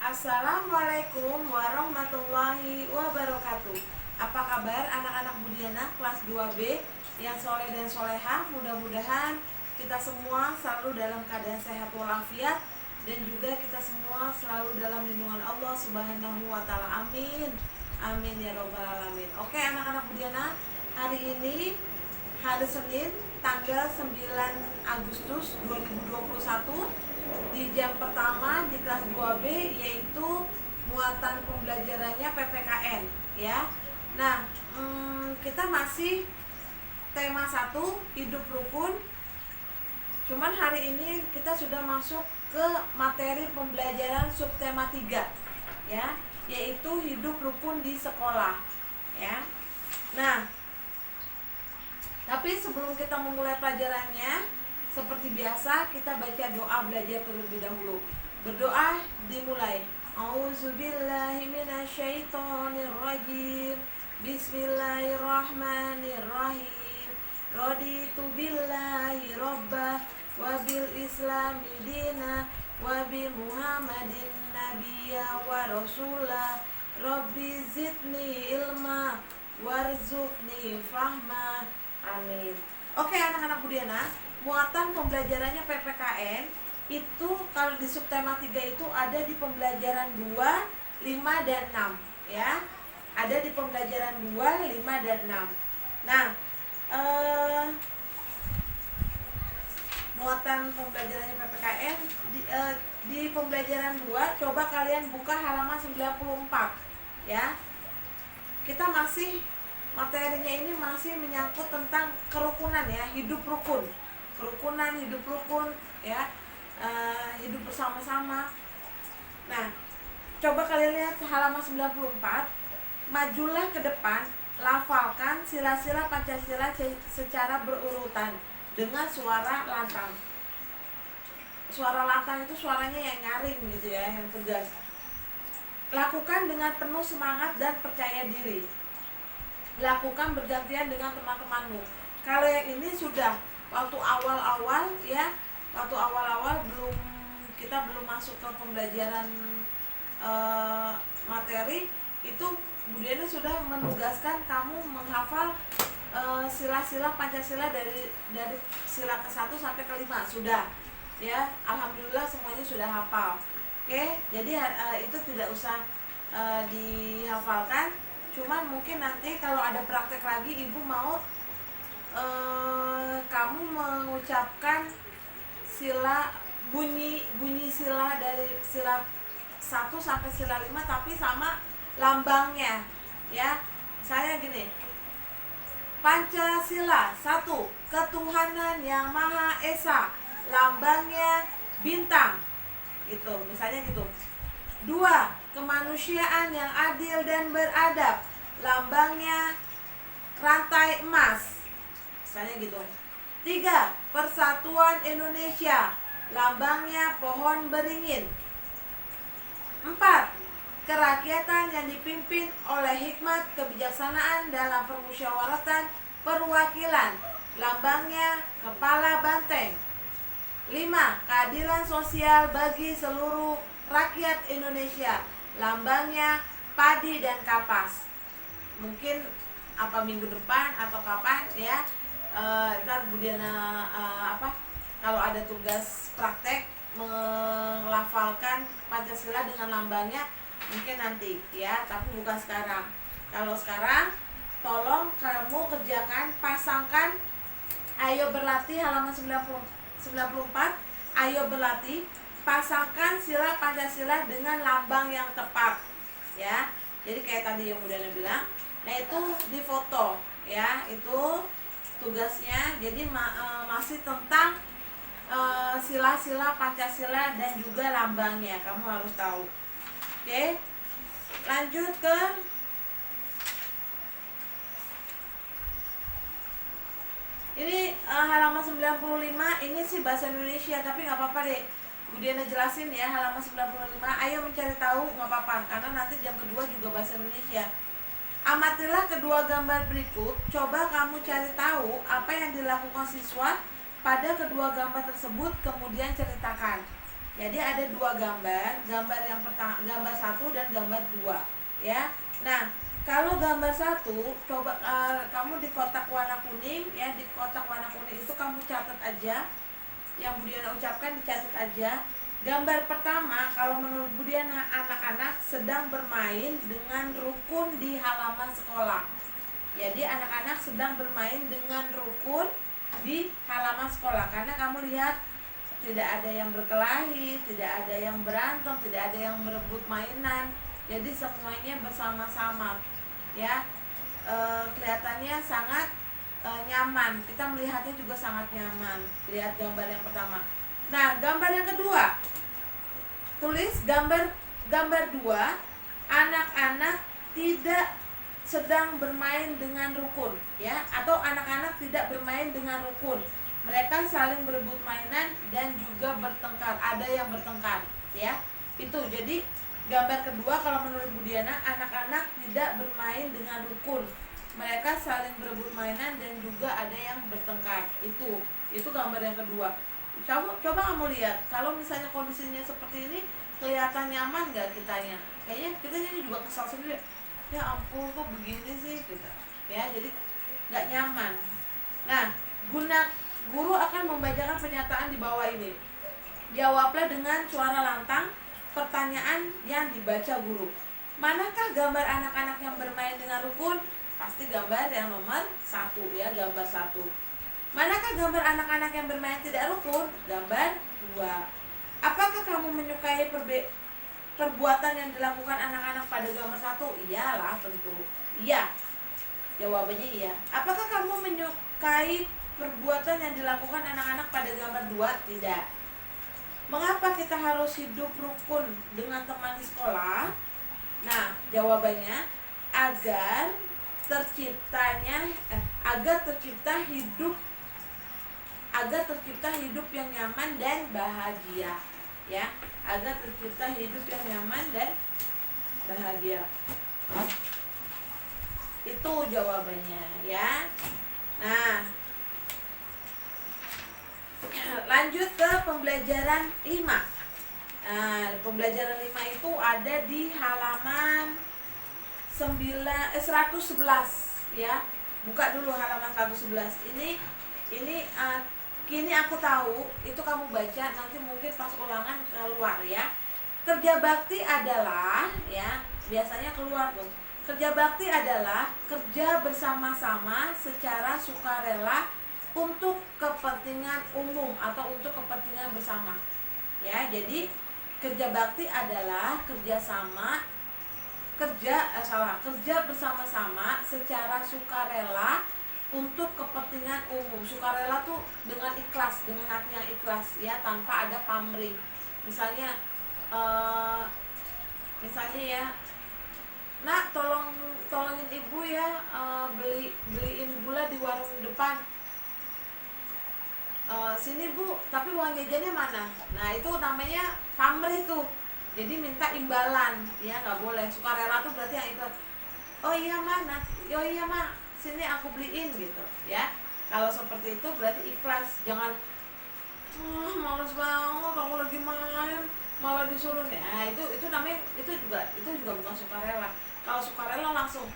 Assalamualaikum warahmatullahi wabarakatuh. Apa kabar anak-anak Budiana kelas 2B yang soleh dan solehah? Mudah-mudahan kita semua selalu dalam keadaan sehat walafiat, dan juga kita semua selalu dalam lindungan Allah Subhanahu wa Ta'ala. Amin. Amin ya robbal alamin. Oke anak-anak Budiana, hari ini hari Senin tanggal 9 Agustus 2021 di jam pertama di kelas 2B, yaitu muatan pembelajarannya PPKN ya. Nah, kita masih tema 1 hidup rukun. Cuman hari ini kita sudah masuk ke materi pembelajaran subtema 3 ya, yaitu hidup rukun di sekolah ya. Nah, tapi sebelum kita memulai pelajarannya, seperti biasa kita baca doa belajar terlebih dahulu. Berdoa dimulai. Auzubillahi minasyaitonirrajim. Bismillahirrahmanirrahim. Raditu billahi rabbah wa bil islami dina wa bi muhammadin nabiyya wa rasulah. Rabbi zidni ilma warzuqni fahma. Amin. Oke anak-anak Budiana, muatan pembelajarannya PPKN itu kalau di subtema 3 itu ada di pembelajaran 2, 5, dan 6 ya. Ada di pembelajaran 2, 5, dan 6. Nah, muatan pembelajarannya PPKN di pembelajaran 2, coba kalian buka halaman 94 ya. Kita masih, materinya ini masih menyangkut tentang kerukunan ya, hidup rukun. Kerukunan, hidup rukun ya, hidup bersama-sama. Nah, coba kalian lihat halaman 94. Majulah ke depan, lafalkan sila-sila Pancasila secara berurutan dengan suara lantang. Suara lantang itu suaranya yang nyaring gitu ya, yang tegas. Lakukan dengan penuh semangat dan percaya diri. Lakukan bergantian dengan teman-temanmu. Kalau yang ini sudah waktu awal-awal ya, waktu awal-awal kita belum masuk ke pembelajaran materi, itu Budiana sudah menugaskan kamu menghafal sila-sila Pancasila dari sila ke-1 sampai ke-5 sudah ya. Alhamdulillah semuanya sudah hafal. Oke, jadi itu tidak usah dihafalkan. Cuman mungkin nanti kalau ada praktek lagi, ibu mau kamu mengucapkan sila, bunyi sila dari sila 1 sampai sila 5, tapi sama lambangnya ya. Saya gini, Pancasila 1, ketuhanan yang Maha Esa, lambangnya bintang gitu, misalnya gitu. 2, kemanusiaan yang adil dan beradab, lambangnya rantai emas, misalnya gitu. 3, persatuan Indonesia, lambangnya pohon beringin. 4, kerakyatan yang dipimpin oleh hikmat kebijaksanaan dalam permusyawaratan perwakilan, lambangnya kepala banteng. 5, keadilan sosial bagi seluruh rakyat Indonesia, lambangnya padi dan kapas. Mungkin apa minggu depan atau kapan ya, ntar Budiana kalau ada tugas praktek melafalkan Pancasila dengan lambangnya, mungkin nanti ya, tapi bukan sekarang. Kalau sekarang tolong kamu kerjakan, pasangkan ayo berlatih halaman 94. Ayo berlatih, pasangkan sila Pancasila dengan lambang yang tepat ya. Jadi kayak tadi yang Budiana bilang, nah itu difoto ya, itu tugasnya. Jadi masih tentang sila-sila Pancasila dan juga lambangnya, kamu harus tahu. Oke, lanjut ke ini halaman 95. Ini sih bahasa Indonesia, tapi nggak apa-apa deh, Budiana jelasin ya. Halaman 95, ayo mencari tahu, nggak apa-apa, karena nanti jam kedua juga bahasa Indonesia. Amatilah kedua gambar berikut, coba kamu cari tahu apa yang dilakukan siswa pada kedua gambar tersebut, kemudian ceritakan Jadi ada dua gambar, gambar yang pertama, gambar 1 dan gambar 2, ya. Nah, kalau gambar 1, coba kamu di kotak warna kuning, ya, di kotak warna kuning itu kamu catat aja yang Bu Diana ucapkan, dicatat aja. Gambar pertama, kalau menurut Bu Diana, anak-anak sedang bermain dengan rukun di halaman sekolah. Jadi anak-anak sedang bermain dengan rukun di halaman sekolah, karena kamu lihat tidak ada yang berkelahi, tidak ada yang berantem, tidak ada yang berebut mainan. Jadi semuanya bersama-sama, ya. Kelihatannya sangat nyaman. Kita melihatnya juga sangat nyaman. Lihat gambar yang pertama. Nah, gambar yang kedua, tulis gambar 2, anak-anak tidak sedang bermain dengan rukun, ya, atau anak-anak tidak bermain dengan rukun. Mereka saling berebut mainan dan juga bertengkar, ada yang bertengkar, ya. Itu jadi gambar kedua kalau menurut Bu Diana, anak-anak tidak bermain dengan rukun. Mereka saling berebut mainan dan juga ada yang bertengkar. Itu gambar yang kedua. Coba kamu lihat, kalau misalnya kondisinya seperti ini, kelihatan nyaman gak kitanya? Kayaknya kitanya juga kesal sendiri. Ya ampun, kok begini sih, gitu. Ya, jadi gak nyaman. Nah, guru akan membacakan pernyataan di bawah ini. Jawablah dengan suara lantang pertanyaan yang dibaca guru. Manakah gambar anak-anak yang bermain dengan rukun? Pasti gambar yang nomor 1, ya, gambar 1. Manakah gambar anak-anak yang bermain tidak rukun? Gambar 2. Apakah kamu menyukai perbuatan yang dilakukan anak-anak pada gambar 1? Iyalah, tentu. Iya. Jawabannya iya. Apakah kamu menyukai perbuatan yang dilakukan anak-anak pada gambar 2? Tidak. Mengapa kita harus hidup rukun dengan teman di sekolah? Nah, jawabannya agar tercipta hidup yang nyaman dan bahagia, ya. Agar tercipta hidup yang nyaman dan bahagia. Itu jawabannya, ya. Nah, lanjut ke pembelajaran 5. Nah, pembelajaran 5 itu ada di halaman 111, ya. Buka dulu halaman 111. Kini aku tahu, itu kamu baca nanti mungkin pas ulangan keluar, ya. Kerja bakti adalah, ya, biasanya keluar tuh. Kerja bakti adalah kerja bersama-sama secara sukarela untuk kepentingan umum atau untuk kepentingan bersama, ya. Jadi kerja bakti adalah kerja bersama-sama secara sukarela untuk kepentingan umum. Sukarela tuh dengan ikhlas, dengan hati yang ikhlas, ya, tanpa ada pamrih. Misalnya ya, nak, tolongin ibu ya, beliin gula di warung depan. Sini bu, tapi uang jajannya mana? Nah, itu namanya pamrih tuh. Jadi minta imbalan, ya, nggak boleh. Sukarela tuh berarti yang itu. Oh iya mana? Oh iya mak, sini aku beliin, gitu, ya. Kalau seperti itu berarti ikhlas. Jangan malas banget, aku lagi main malah disuruh nih. Nah, itu namanya itu juga bukan sukarela. Kalau sukarela langsung,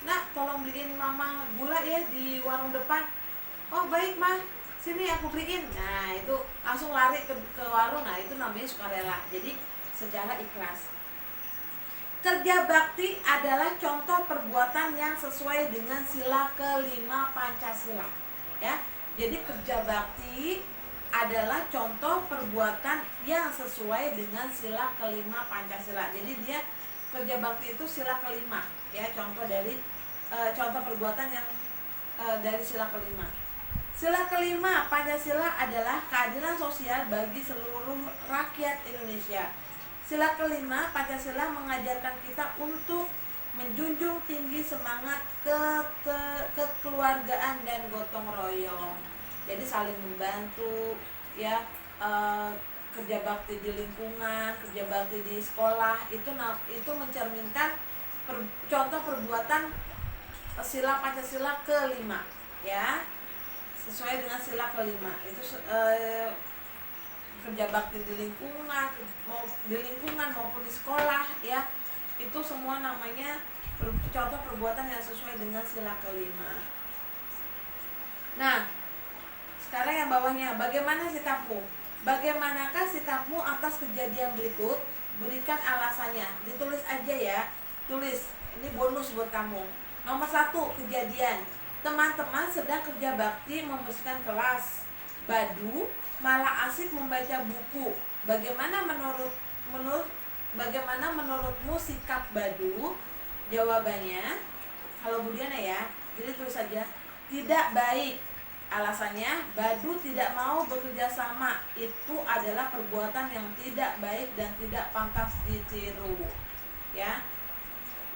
nak, tolong beliin mama gula ya di warung depan. Oh baik mah, sini aku beliin. Nah, itu langsung lari ke warung. Nah, itu namanya sukarela. Jadi secara ikhlas. Kerja bakti adalah contoh perbuatan yang sesuai dengan sila kelima Pancasila, ya. Jadi kerja bakti adalah contoh perbuatan yang sesuai dengan sila kelima Pancasila. Jadi dia kerja bakti itu sila kelima, ya, contoh perbuatan yang dari sila kelima. Sila kelima Pancasila adalah keadilan sosial bagi seluruh rakyat Indonesia. Sila kelima Pancasila mengajarkan kita untuk menjunjung tinggi semangat kekeluargaan dan gotong royong. Jadi saling membantu, ya, kerja bakti di lingkungan, kerja bakti di sekolah, itu mencerminkan contoh perbuatan sila Pancasila kelima, ya, sesuai dengan sila kelima. Itu kerja bakti di lingkungan maupun di sekolah ya, itu semua namanya contoh perbuatan yang sesuai dengan sila kelima. Nah, sekarang yang bawahnya, bagaimana sikapmu? Bagaimanakah sikapmu atas kejadian berikut? Berikan alasannya. Ditulis aja ya. Tulis. Ini bonus buat kamu. Nomor 1, kejadian. Teman-teman sedang kerja bakti membersihkan kelas. Badu malah asik membaca buku. Bagaimana menurutmu sikap Badu? Jawabannya, kalau Budiana ya, jadi tulis saja, tidak baik. Alasannya, Badu tidak mau bekerja sama. Itu adalah perbuatan yang tidak baik dan tidak pantas ditiru. Ya.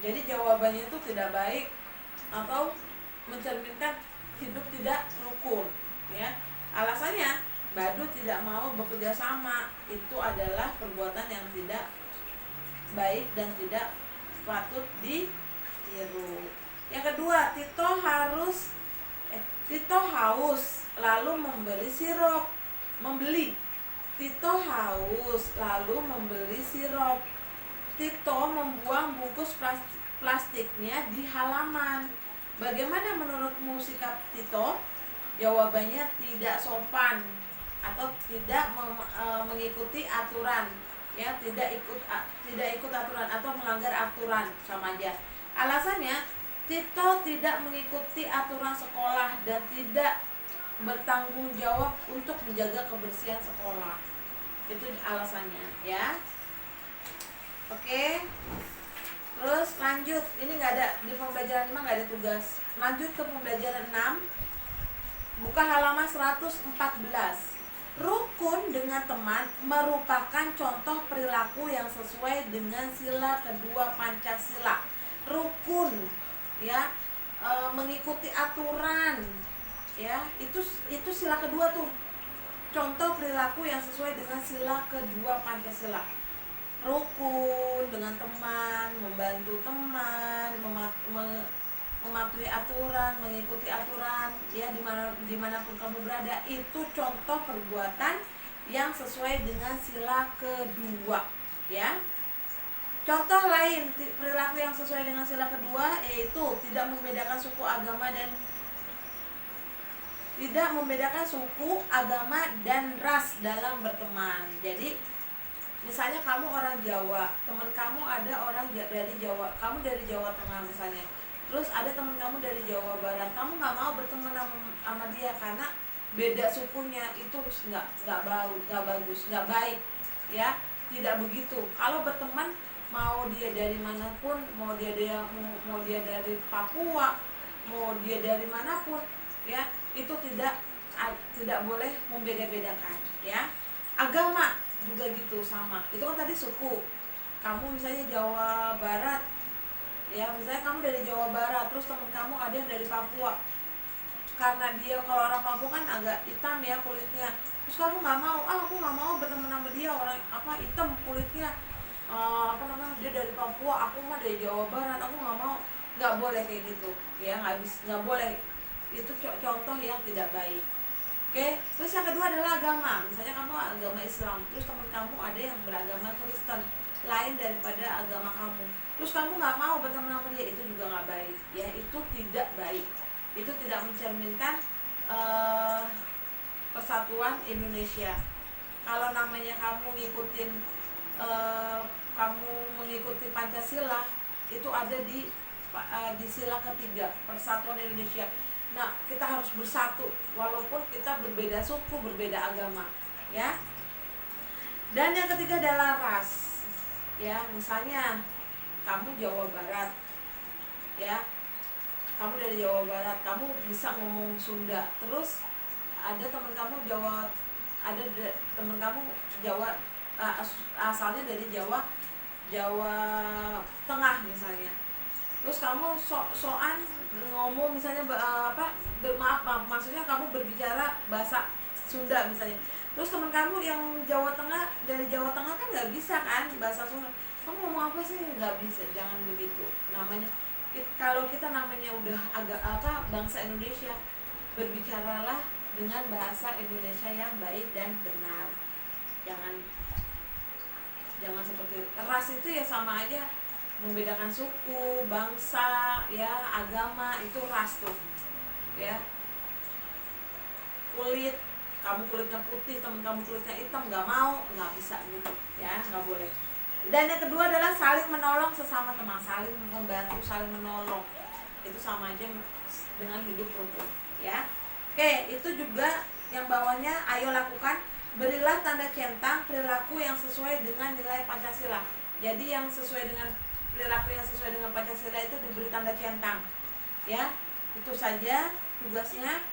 Jadi jawabannya itu tidak baik atau mencerminkan hidup tidak rukun. Ya. Alasannya, Badu tidak mau bekerja sama. Itu adalah perbuatan yang tidak baik dan tidak patut ditiru. Yang kedua, Tito haus lalu membeli sirup. Tito haus lalu membeli sirup. Tito membuang bungkus plastiknya di halaman. Bagaimana menurutmu sikap Tito? Jawabannya tidak sopan atau tidak mengikuti aturan. Ya, tidak ikut aturan atau melanggar aturan, sama aja. Alasannya, Tito tidak mengikuti aturan sekolah dan tidak bertanggung jawab untuk menjaga kebersihan sekolah. Itu alasannya ya. Oke. Terus lanjut. Ini nggak ada di pembelajaran 5, nggak ada tugas. Lanjut ke pembelajaran 6. Buka halaman 114. Rukun dengan teman merupakan contoh perilaku yang sesuai dengan sila kedua Pancasila. Rukun ya, mengikuti aturan ya, itu sila kedua tuh, contoh perilaku yang sesuai dengan sila kedua Pancasila. Rukun dengan teman, membantu teman, mematuhi aturan, mengikuti aturan ya, dimanapun kamu berada, itu contoh perbuatan yang sesuai dengan sila kedua ya. Contoh lain perilaku yang sesuai dengan sila kedua yaitu tidak membedakan suku, agama dan ras dalam berteman. Jadi misalnya kamu orang Jawa, teman kamu ada orang dari Jawa, kamu dari Jawa Tengah misalnya, terus ada teman kamu dari Jawa Barat, kamu nggak mau berteman sama dia karena beda sukunya, itu nggak bagus, nggak baik ya. Tidak begitu. Kalau berteman, mau dia dari manapun, mau dia dari Papua, mau dia dari manapun ya, itu tidak boleh membeda-bedakan ya. Agama juga gitu, sama. Itu kan tadi suku. Kamu misalnya Jawa Barat ya, misalnya kamu dari Jawa Barat, terus teman kamu ada yang dari Papua, karena dia, kalau orang Papua kan agak hitam ya kulitnya, terus kamu nggak mau, aku nggak mau berteman sama dia, orang hitam kulitnya, dia dari Papua, aku mah dari Jawa Barat, aku nggak mau. Nggak boleh kayak gitu ya, nggak boleh. Itu contoh yang tidak baik. Oke. Terus yang kedua adalah agama. Misalnya kamu agama Islam, terus teman kamu ada yang beragama Kristen lain daripada agama kamu, terus kamu nggak mau berteman sama dia, itu juga nggak baik ya. Itu tidak baik. Itu tidak mencerminkan persatuan Indonesia. Kalau namanya kamu mengikuti Pancasila, itu ada di sila ketiga, persatuan Indonesia. Nah, kita harus bersatu walaupun kita berbeda suku, berbeda agama ya. Dan yang ketiga adalah ras ya. Misalnya kamu Jawa Barat ya, kamu dari Jawa Barat, kamu bisa ngomong Sunda, terus ada teman kamu Jawa asalnya dari Jawa Tengah misalnya, terus kamu soan ngomong misalnya maksudnya kamu berbicara bahasa Sunda misalnya, terus teman kamu yang dari Jawa Tengah kan nggak bisa kan bahasa Sunda, kamu ngomong apa sih, nggak bisa. Jangan begitu. Namanya kalau kita namanya udah bangsa Indonesia, berbicaralah dengan bahasa Indonesia yang baik dan benar Jangan seperti ras itu ya sama aja membedakan suku, bangsa, ya, agama, itu ras tuh. Ya. Kulit, kamu kulitnya putih, temen kamu kulitnya hitam, nggak mau, nggak bisa gitu, ya, nggak boleh. Dan yang kedua adalah saling menolong sesama teman, saling membantu, saling menolong. Itu sama aja dengan hidup rukun, ya. Oke, itu juga yang bawahnya, ayo lakukan, berilah tanda centang perilaku yang sesuai dengan nilai Pancasila. Jadi yang sesuai dengan perilaku yang sesuai dengan Pancasila itu diberi tanda centang, ya. Itu saja tugasnya.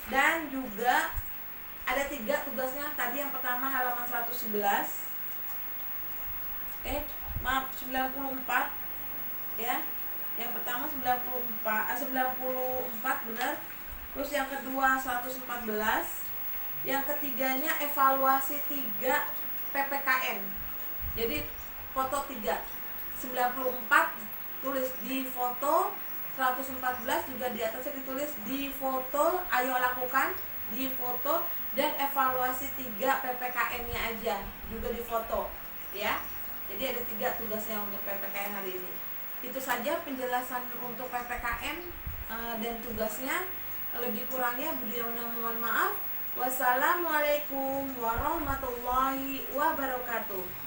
Dan juga ada 3 tugasnya. Tadi yang pertama halaman 111, 94, ya. Yang pertama 94 benar. Terus yang kedua 114. Yang ketiganya evaluasi 3 PPKN. Jadi foto 3. 94 tulis di foto, 114 juga di atasnya ditulis di foto, ayo lakukan, di foto, dan evaluasi 3 PPKN-nya aja juga di foto, ya. Jadi ada 3 tugasnya untuk PPKN hari ini. Itu saja penjelasan untuk PPKN dan tugasnya. Lebih kurangnya beliau mohon maaf. Wassalamualaikum warahmatullahi wabarakatuh.